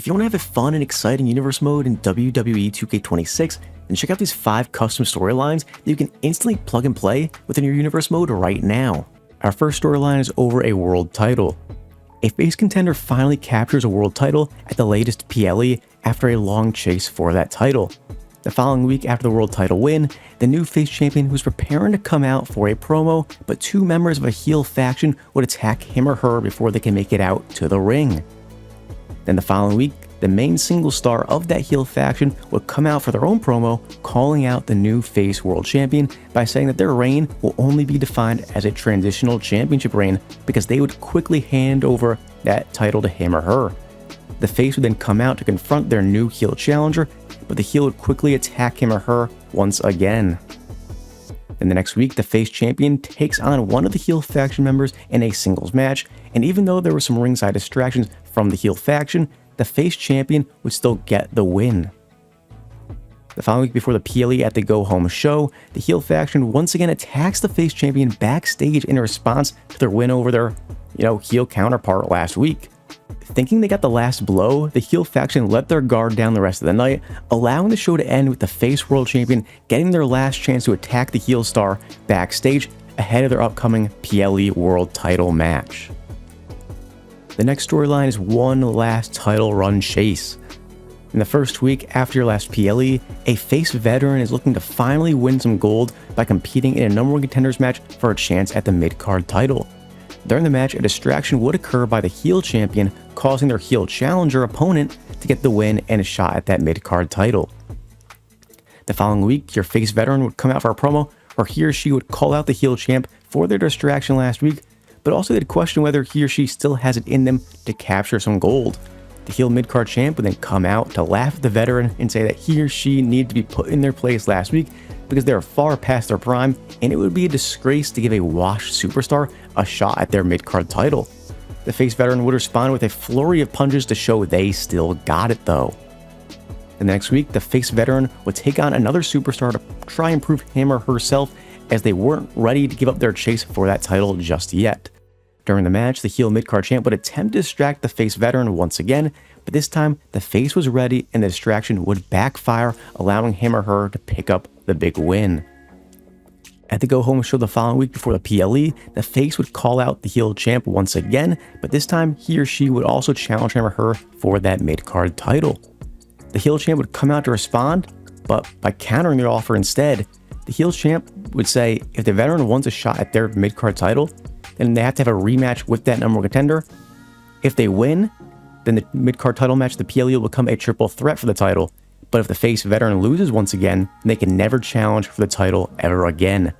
If you want to have a fun and exciting universe mode in WWE 2K26, then check out these 5 custom storylines that you can instantly plug and play within your universe mode right now. Our first storyline is over a world title. A face contender finally captures a world title at the latest PLE after a long chase for that title. The following week after the world title win, the new face champion was preparing to come out for a promo, but 2 members of a heel faction would attack him or her before they can make it out to the ring. Then the following week, the main single star of that heel faction would come out for their own promo, calling out the new face world champion by saying that their reign will only be defined as a transitional championship reign because they would quickly hand over that title to him or her. The face would then come out to confront their new heel challenger, but the heel would quickly attack him or her once again. Then the next week, the face champion takes on one of the heel faction members in a singles match, and even though there were some ringside distractions from the heel faction, the face champion would still get the win. The following week before the PLE at the Go Home show, the heel faction once again attacks the face champion backstage in response to their win over their, heel counterpart last week. Thinking they got the last blow, the heel faction let their guard down the rest of the night, allowing the show to end with the face world champion getting their last chance to attack the heel star backstage ahead of their upcoming PLE world title match. The next storyline is one last title run chase. In the first week after your last PLE, a face veteran is looking to finally win some gold by competing in a number 1 contenders match for a chance at the Midcard title. During the match, a distraction would occur by the heel champion, causing their heel challenger opponent to get the win and a shot at that Midcard title. The following week, your face veteran would come out for a promo where he or she would call out the heel champ for their distraction last week, but also they'd question whether he or she still has it in them to capture some gold. The heel Midcard champ would then come out to laugh at the veteran and say that he or she needed to be put in their place last week because they are far past their prime, and it would be a disgrace to give a washed superstar a shot at their Midcard title. The face veteran would respond with a flurry of punches to show they still got it though. The next week, the face veteran would take on another superstar to try and prove him or herself, as they weren't ready to give up their chase for that title just yet. During the match, the heel Midcard champ would attempt to distract the face veteran once again, but this time the face was ready and the distraction would backfire, allowing him or her to pick up the big win. At the Go Home show the following week before the PLE, the face would call out the heel champ once again, but this time he or she would also challenge him or her for that Midcard title. The heel champ would come out to respond, but by countering their offer instead, the heel champ would say if the veteran wants a shot at their Midcard title, then they have to have a rematch with that number 1 contender. If they win, then the Midcard title match, the PLE, will become a triple threat for the title. But if the face veteran loses once again, they can never challenge for the title ever again.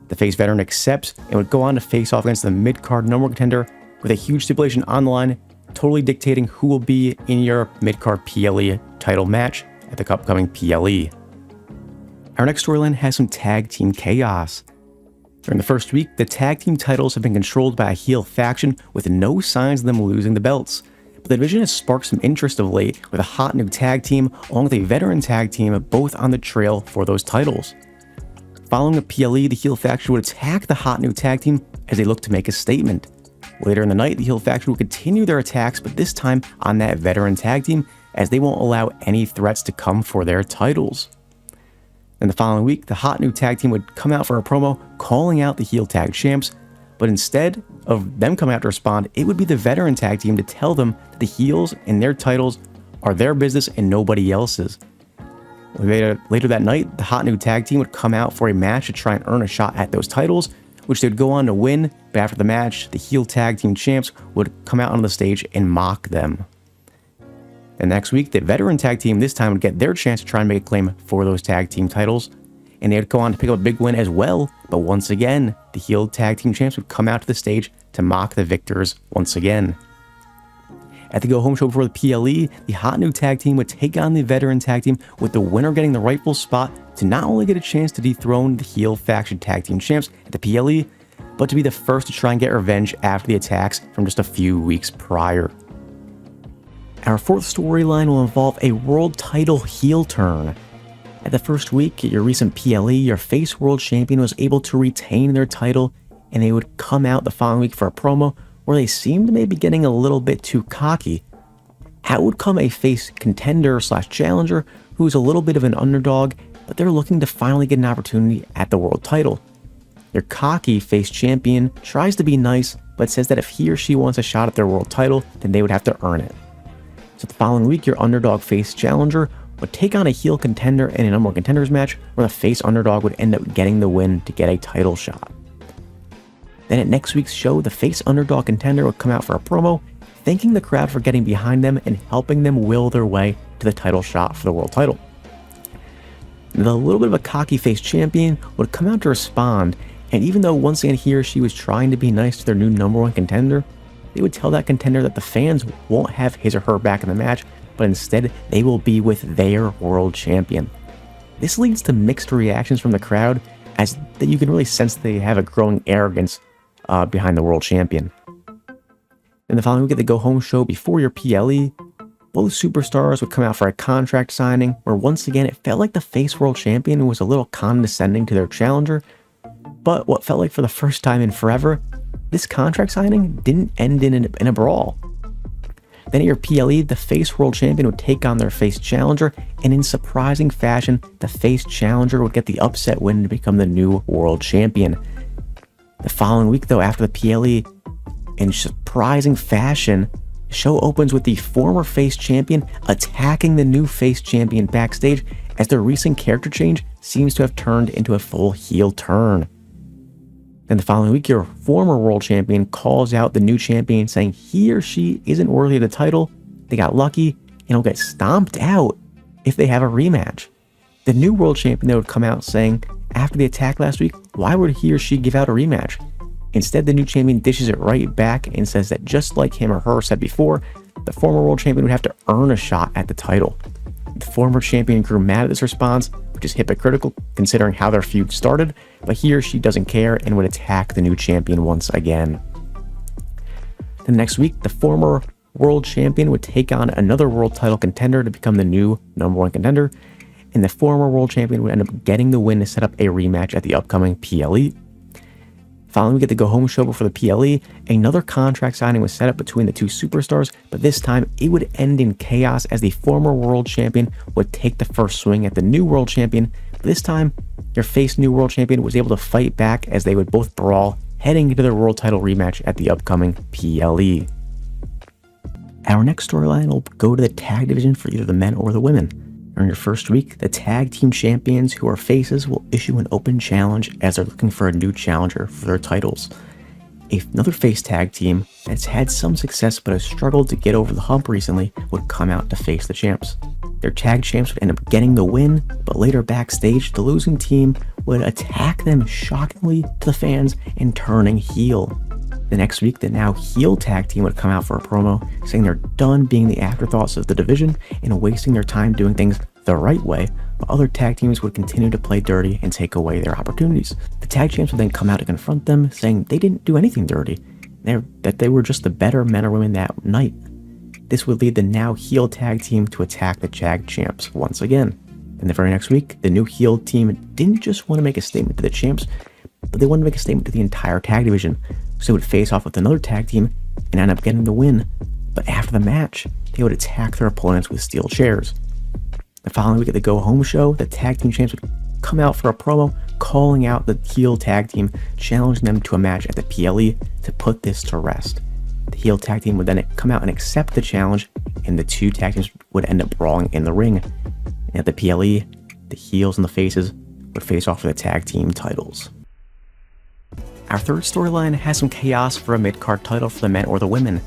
The face veteran accepts and would go on to face off against the Midcard number 1 contender with a huge stipulation on the line, totally dictating who will be in your Midcard PLE title match at the upcoming PLE. Our next storyline has some tag team chaos. During the first week, the tag team titles have been controlled by a heel faction with no signs of them losing the belts. But the division has sparked some interest of late with a hot new tag team along with a veteran tag team both on the trail for those titles. Following the PLE, the heel faction would attack the hot new tag team as they look to make a statement. Later in the night, the heel faction will continue their attacks, but this time on that veteran tag team, as they won't allow any threats to come for their titles. Then the following week, the hot new tag team would come out for a promo calling out the heel tag champs, but instead of them coming out to respond, it would be the veteran tag team to tell them that the heels and their titles are their business and nobody else's. Later that night, the hot new tag team would come out for a match to try and earn a shot at those titles, which they would go on to win, but after the match, the heel tag team champs would come out on the stage and mock them. And next week, the veteran tag team this time would get their chance to try and make a claim for those tag team titles, and they would go on to pick up a big win as well, but once again, the heel tag team champs would come out to the stage to mock the victors once again. At the Go Home show before the PLE, the hot new tag team would take on the veteran tag team, with the winner getting the rightful spot to not only get a chance to dethrone the heel faction tag team champs at the PLE, but to be the first to try and get revenge after the attacks from just a few weeks prior. Our fourth storyline will involve a world title heel turn. At the first week at your recent PLE, your face world champion was able to retain their title, and they would come out the following week for a promo where they seemed to maybe getting a little bit too cocky. Out would come a face contender slash challenger who's a little bit of an underdog, but they're looking to finally get an opportunity at the world title. Your cocky face champion tries to be nice, but says that if he or she wants a shot at their world title, then they would have to earn it. So the following week, your underdog face challenger would take on a heel contender in a number one contenders match where the face underdog would end up getting the win to get a title shot. Then at next week's show, the face underdog contender would come out for a promo, thanking the crowd for getting behind them and helping them will their way to the title shot for the world title. The little bit of a cocky face champion would come out to respond, and even though once again he or she was trying to be nice to their new number one contender, they would tell that contender that the fans won't have his or her back in the match, but instead they will be with their world champion. This leads to mixed reactions from the crowd, as that you can really sense they have a growing arrogance behind the world champion. Then the following week at the Go Home show before your PLE, both superstars would come out for a contract signing where once again it felt like the face world champion was a little condescending to their challenger, but what felt like for the first time in forever, this contract signing didn't end in a brawl. Then at your PLE, the face world champion would take on their face challenger, and in surprising fashion, the face challenger would get the upset win to become the new world champion. The following week though, after the PLE, in surprising fashion, the show opens with the former face champion attacking the new face champion backstage, as their recent character change seems to have turned into a full heel turn. Then the following week, your former world champion calls out the new champion saying he or she isn't worthy of the title, they got lucky, and will get stomped out if they have a rematch. The new world champion then would come out saying, after the attack last week, why would he or she give out a rematch? Instead, the new champion dishes it right back and says that just like him or her said before, the former world champion would have to earn a shot at the title. The former champion grew mad at this response, which is hypocritical considering how their feud started, but he or she doesn't care and would attack the new champion once again. The next week, the former world champion would take on another world title contender to become the new number one contender, and the former world champion would end up getting the win to set up a rematch at the upcoming PLE. Following we get the Go Home show before the PLE, another contract signing was set up between the two superstars, but this time it would end in chaos as the former world champion would take the first swing at the new world champion. But this time, your face new world champion was able to fight back as they would both brawl, heading into their world title rematch at the upcoming PLE. Our next storyline will go to the tag division for either the men or the women. During your first week, the tag team champions who are faces will issue an open challenge as they're looking for a new challenger for their titles. Another face tag team that's had some success but has struggled to get over the hump recently would come out to face the champs. Their tag champs would end up getting the win, but later backstage, the losing team would attack them shockingly to the fans and turning heel. The next week, the now heel tag team would come out for a promo saying they're done being the afterthoughts of the division and wasting their time doing things the right way, while other tag teams would continue to play dirty and take away their opportunities. The tag champs would then come out to confront them, saying they didn't do anything dirty, that they were just the better men or women that night. This would lead the now heel tag team to attack the tag champs once again. And the very next week, the new heel team didn't just want to make a statement to the champs, but they wanted to make a statement to the entire tag division. So they would face off with another tag team and end up getting the win. But after the match, they would attack their opponents with steel chairs. The following week at the Go Home show, the tag team champs would come out for a promo calling out the heel tag team, challenging them to a match at the PLE to put this to rest. The heel tag team would then come out and accept the challenge, and the two tag teams would end up brawling in the ring. And at the PLE, the heels and the faces would face off for the tag team titles. Our third storyline has some chaos for a mid-card title for the men or the women.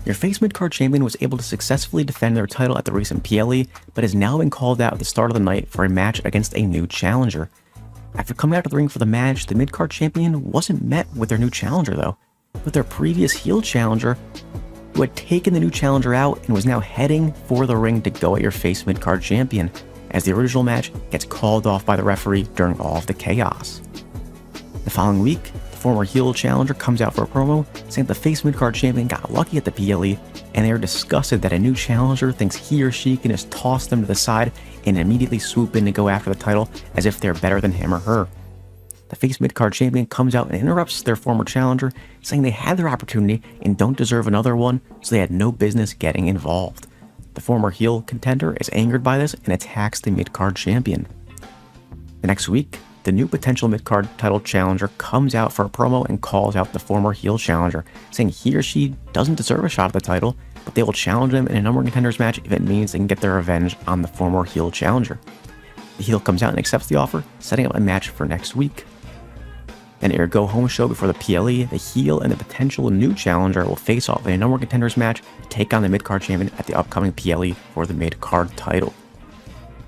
Your face mid-card champion was able to successfully defend their title at the recent PLE, but has now been called out at the start of the night for a match against a new challenger. After coming out to the ring for the match, the mid-card champion wasn't met with their new challenger though, but their previous heel challenger, who had taken the new challenger out and was now heading for the ring to go at your face mid-card champion, as the original match gets called off by the referee during all of the chaos. The following week, the former heel challenger comes out for a promo saying the face mid-card champion got lucky at the PLE, and they are disgusted that a new challenger thinks he or she can just toss them to the side and immediately swoop in to go after the title as if they're better than him or her. The face mid-card champion comes out and interrupts their former challenger, saying they had their opportunity and don't deserve another one, so they had no business getting involved. former heel contender is angered by this and attacks the mid-card champion. The next week, the new potential mid-card title challenger comes out for a promo and calls out the former heel challenger, saying he or she doesn't deserve a shot at the title, but they will challenge him in a number one contenders match if it means they can get their revenge on the former heel challenger. The heel comes out and accepts the offer, setting up a match for next week. An go home show before the PLE, the heel and the potential new challenger will face off in a number one contenders match to take on the mid-card champion at the upcoming PLE for the mid-card title.